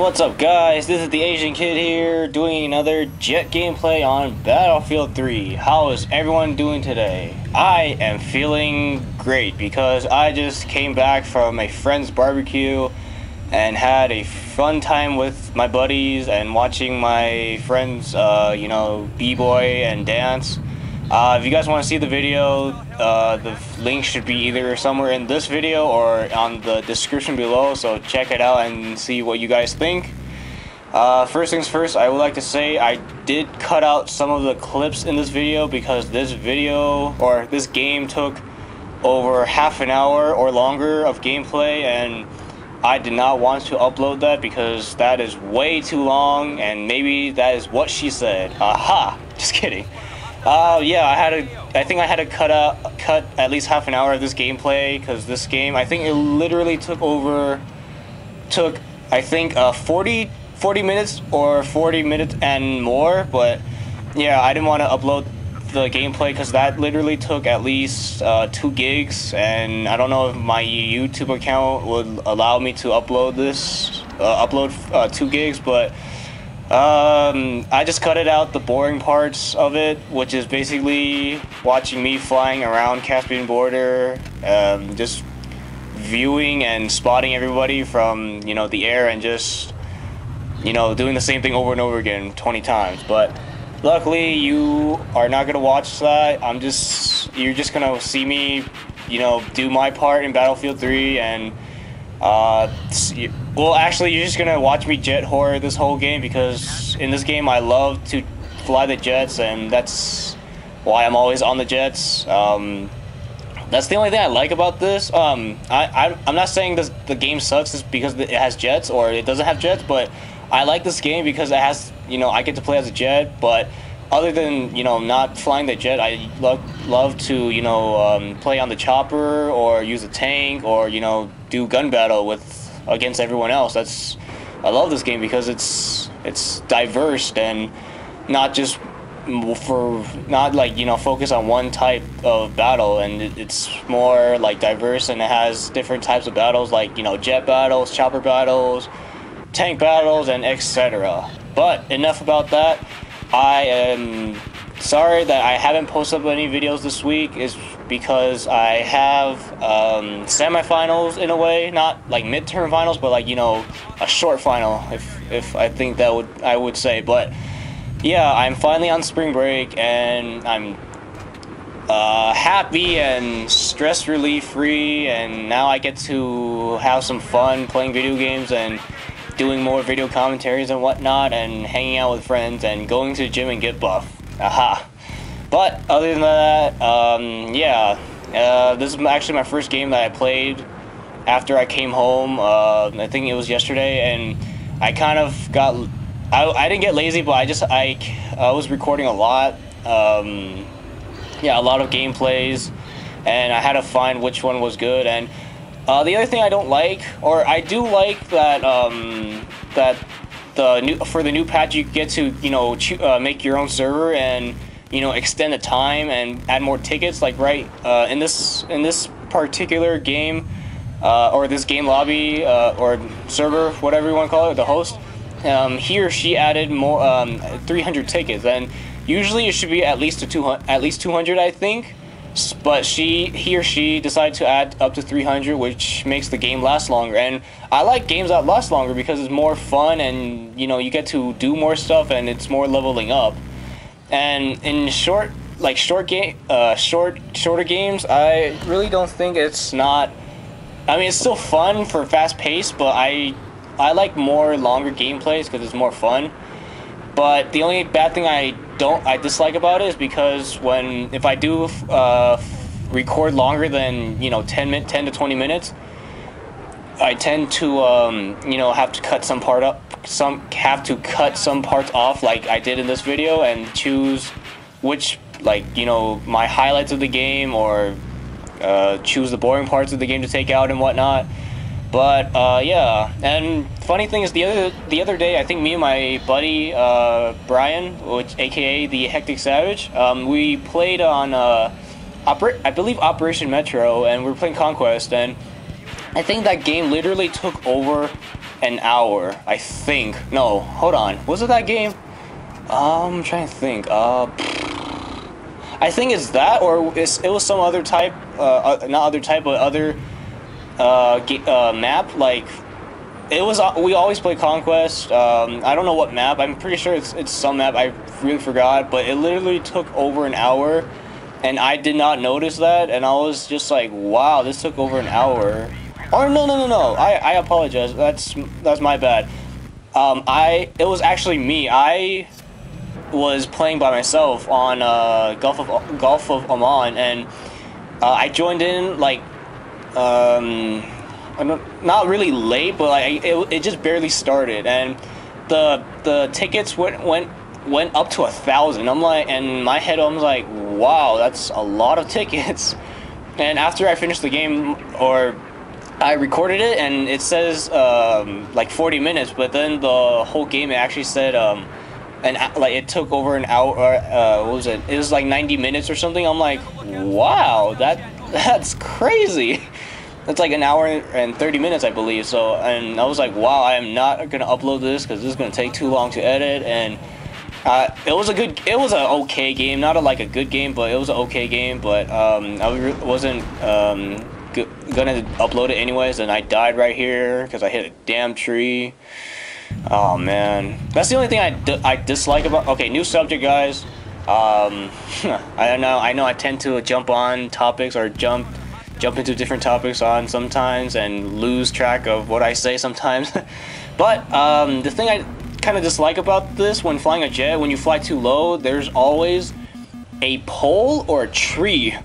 What's up, guys? This is the Asian Kid here, doing another Jet gameplay on Battlefield 3. How is everyone doing today? I am feeling great because I just came back from a friend's barbecue and had a fun time with my buddies and watching my friends, b-boy and dance. If you guys want to see the video, the link should be either somewhere in this video or on the description below, so check it out and see what you guys think. First things first, I would like to say I did cut out some of the clips in this video because this game took over half an hour or longer of gameplay, and I did not want to upload that because that is way too long, and maybe that is what she said. Aha! Just kidding. I think I had to cut at least half an hour of this gameplay because this game, I think it literally took 40 minutes or 40 minutes and more. But yeah, I didn't want to upload the gameplay because that literally took at least 2 gigs, and I don't know if my YouTube account would allow me to upload 2 gigs, but I just cut it out, the boring parts of it, which is basically watching me flying around Caspian border, just viewing and spotting everybody from, the air, and just, doing the same thing over and over again 20 times. But luckily you are not gonna watch that. You're just gonna see me, do my part in Battlefield 3, and well, actually, you're just gonna watch me jet horror this whole game, because in this game I love to fly the jets, and that's why I'm always on the jets. That's the only thing I like about this. I'm not saying the game sucks just because it has jets or it doesn't have jets, but I like this game because it has, I get to play as a jet. But other than, not flying the jet, I love to, play on the chopper or use a tank or, do gun battle against everyone else. I love this game because it's diverse and not just focus on one type of battle, and it's more like diverse, and it has different types of battles like, jet battles, chopper battles, tank battles, and etc. But enough about that. I am sorry that I haven't posted up any videos this week. Is because I have semifinals in a way, not like midterm finals, but like, a short final, if I think I would say. But yeah, I'm finally on spring break, and I'm happy and stress relief free, and now I get to have some fun playing video games and doing more video commentaries and whatnot, and hanging out with friends and going to the gym and get buff. Aha. But other than that, this is actually my first game that I played after I came home. I think it was yesterday, and I kind of I didn't get lazy, but I was recording a lot. A lot of gameplays, and I had to find which one was good. And the other thing I don't like, or I do like that for the new patch you get to make your own server and extend the time and add more tickets. Like in this particular game, or this game lobby, or server, whatever you want to call it, the host, he or she added more 300 tickets, and usually it should be at least 200, I think. But he or she decided to add up to 300, which makes the game last longer. And I like games that last longer because it's more fun, and you get to do more stuff, and it's more leveling up. And in shorter games, I really don't think it's not. I mean, it's still fun for fast pace, but I like more longer gameplays because it's more fun. But the only bad thing I dislike about it is because if I do record longer than 10 to 20 minutes, I tend to have to cut some parts off, like I did in this video, and choose which, my highlights of the game, or choose the boring parts of the game to take out and whatnot. But yeah, and funny thing is, the other day, I think me and my buddy Brian, aka the Hectic Savage, we played on I believe Operation Metro, and we were playing Conquest, and I think that game literally took over an hour, I think. No, hold on. Was it that game? I'm trying to think. I think it's that, or it was some other type. Not other type, but other map. Like it was. We always play Conquest. I don't know what map. I'm pretty sure it's some map. I really forgot. But it literally took over an hour, and I did not notice that. And I was just like, wow, this took over an hour. Or no. I apologize. That's my bad. It was actually me. I was playing by myself on Gulf of Oman, and I joined in like not really late, but like it just barely started, and the tickets went up to 1,000. I'm like, and my head I was like, wow, that's a lot of tickets. And after I finished the game, or I recorded it, and it says like 40 minutes, but then the whole game it actually said and like it took over an hour. What was it? It was like 90 minutes or something. I'm like, wow, that's crazy. That's like an hour and 30 minutes, I believe. So, and I was like, wow, I am not gonna upload this because this is gonna take too long to edit. And it was an okay game, not like a good game, but it was an okay game. But I wasn't gonna upload it anyways, and I died right here because I hit a damn tree. Oh man, that's the only thing I dislike about. Okay, new subject, guys. I know I tend to jump on topics or jump into different topics on sometimes and lose track of what I say sometimes. But the thing I kind of dislike about this, when flying a jet, when you fly too low, there's always a pole or a tree.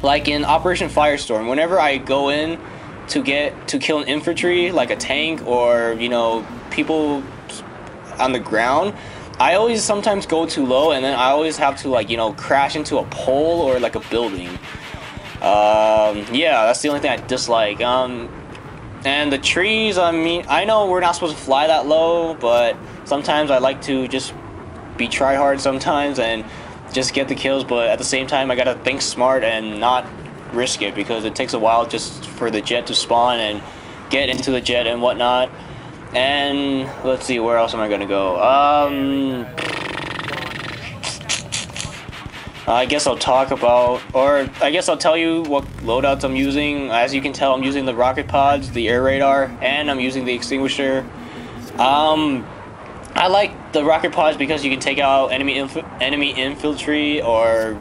Like in Operation Firestorm, whenever I go in to kill an infantry, like a tank or, you know, people on the ground, I always sometimes go too low, and then I always have to, like, you know, crash into a pole or like a building. Yeah, that's the only thing I dislike. And the trees, I mean, I know we're not supposed to fly that low, but sometimes I like to just be try hard sometimes and just get the kills, but at the same time I gotta think smart and not risk it, because it takes a while just for the jet to spawn and get into the jet and whatnot. And let's see, where else am I gonna go? I guess I'll talk about, or I guess I'll tell you what loadouts I'm using. As you can tell, I'm using the rocket pods, the air radar, and I'm using the extinguisher. I like the rocket pods because you can take out enemy infantry, or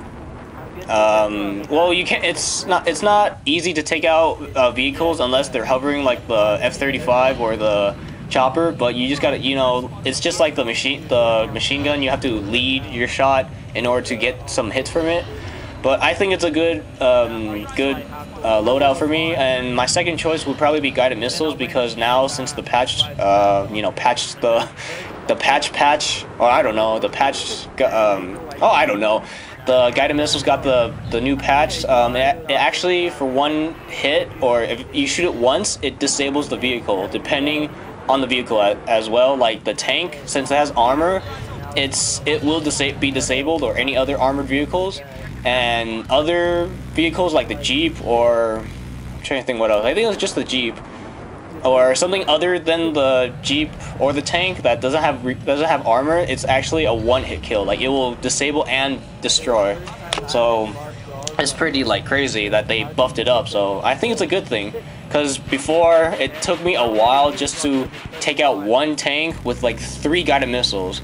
well, you can. It's not easy to take out vehicles unless they're hovering, like the F-35 or the chopper. But you just gotta, you know, it's just like the machine gun. You have to lead your shot in order to get some hits from it. But I think it's a good loadout for me. And my second choice would probably be guided missiles, because now, since the patch, you know, patched the patch, or I don't know, the patch, oh, I don't know. The guided missiles got the new patch. It actually, for one hit, or if you shoot it once, it disables the vehicle, depending on the vehicle as well. Like the tank, since it has armor, it will be disabled, or any other armored vehicles. And other vehicles like the Jeep, or I'm trying to think what else. I think it was just the Jeep, or something other than the Jeep or the tank that doesn't have armor. It's actually a one-hit kill. Like, it will disable and destroy. So it's pretty like crazy that they buffed it up. So I think it's a good thing, because before it took me a while just to take out one tank with like 3 guided missiles.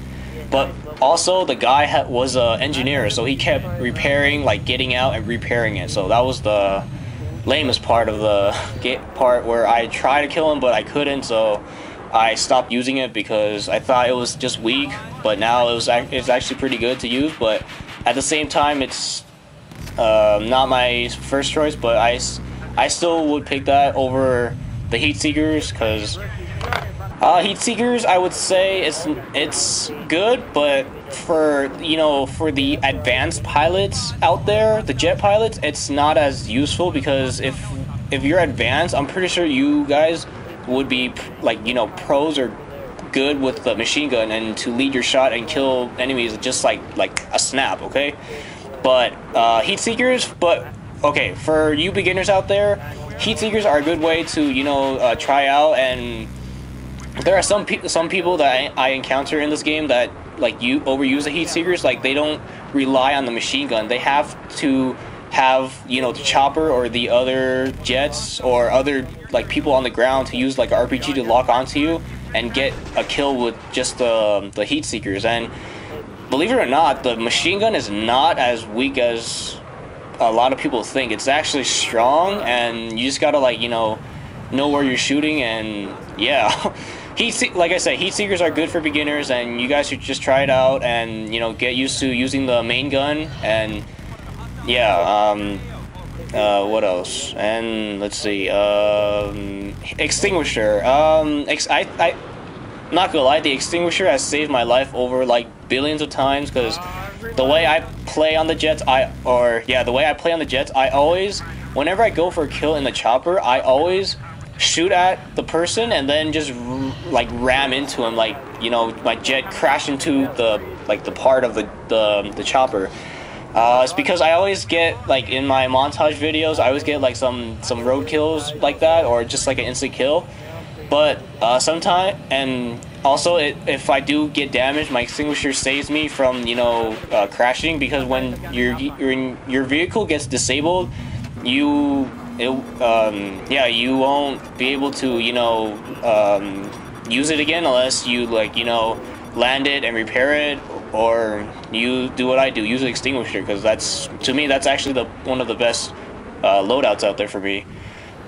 But also the guy was an engineer, so he kept repairing, like getting out and repairing it. So that was the lamest part of the part where I tried to kill him, but I couldn't. So I stopped using it because I thought it was just weak. But now it's actually pretty good to use. But at the same time, it's not my first choice. But I still would pick that over the heat seekers, because heat seekers, I would say it's good, but for the advanced pilots out there, the jet pilots, it's not as useful, because if you're advanced, I'm pretty sure you guys would be like, you know, pros or good with the machine gun and to lead your shot and kill enemies just like a snap, okay? But heat seekers, but okay, for you beginners out there, heat seekers are a good way to, you know, try out and there are some people that I encounter in this game that like you overuse the heat seekers. Like they don't rely on the machine gun. They have to have, you know, the chopper or the other jets or other like people on the ground to use like an RPG to lock onto you and get a kill with just the heat seekers. And believe it or not, the machine gun is not as weak as a lot of people think. It's actually strong, and you just gotta, like, you know where you're shooting. And yeah, like I said, heat seekers are good for beginners, and you guys should just try it out and, you know, get used to using the main gun. And yeah, what else? And let's see, extinguisher. I'm not gonna lie, the extinguisher has saved my life over like billions of times, because the way I play on the jets, I always, whenever I go for a kill in the chopper, I always shoot at the person and then just like ram into him, like, you know, my jet crash into the part of the chopper. It's because I always get, like, in my montage videos, I always get like some road kills like that, or just like an instant kill. But sometimes, and also if I do get damaged, my extinguisher saves me from, you know, crashing, because when your vehicle gets disabled, you won't be able to, you know, use it again unless you, like, you know, land it and repair it, or you do what I do, use an extinguisher, because to me that's actually one of the best loadouts out there for me.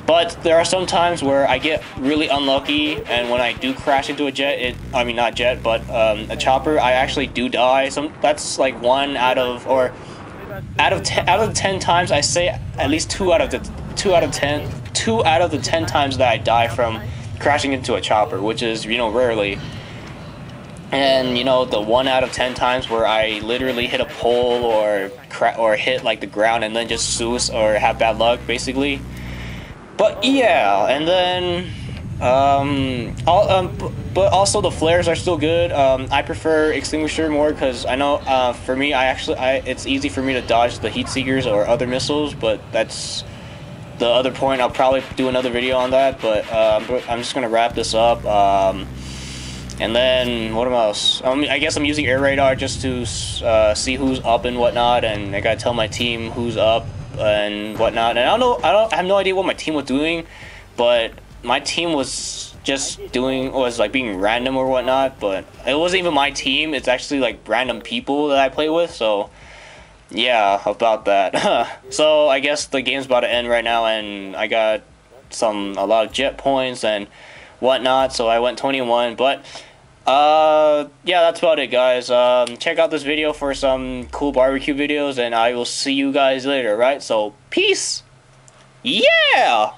But there are some times where I get really unlucky, and when I do crash into a jet, not jet, but a chopper, I actually do die. That's like 1 out of 10 times. I say at least 2 out of the 10 times that I die from crashing into a chopper, which is, you know, rarely. And, you know, the 1 out of 10 times where I literally hit a pole or hit like the ground and then just Zeus or have bad luck, basically. But yeah, and then but also the flares are still good. I prefer extinguisher more, because I know for me, it's easy for me to dodge the heat seekers or other missiles. But that's the other point. I'll probably do another video on that. But I'm just gonna wrap this up. And then what else? I guess I'm using air radar just to see who's up and whatnot, and I gotta tell my team who's up and whatnot. And I have no idea what my team was doing, but my team was just was like being random or whatnot. But it wasn't even my team, it's actually like random people that I play with. So yeah, about that. So I guess the game's about to end right now, and I got a lot of jet points and whatnot, so I went 21. But yeah, that's about it, guys. Check out this video for some cool barbecue videos, and I will see you guys later, right? So peace. Yeah.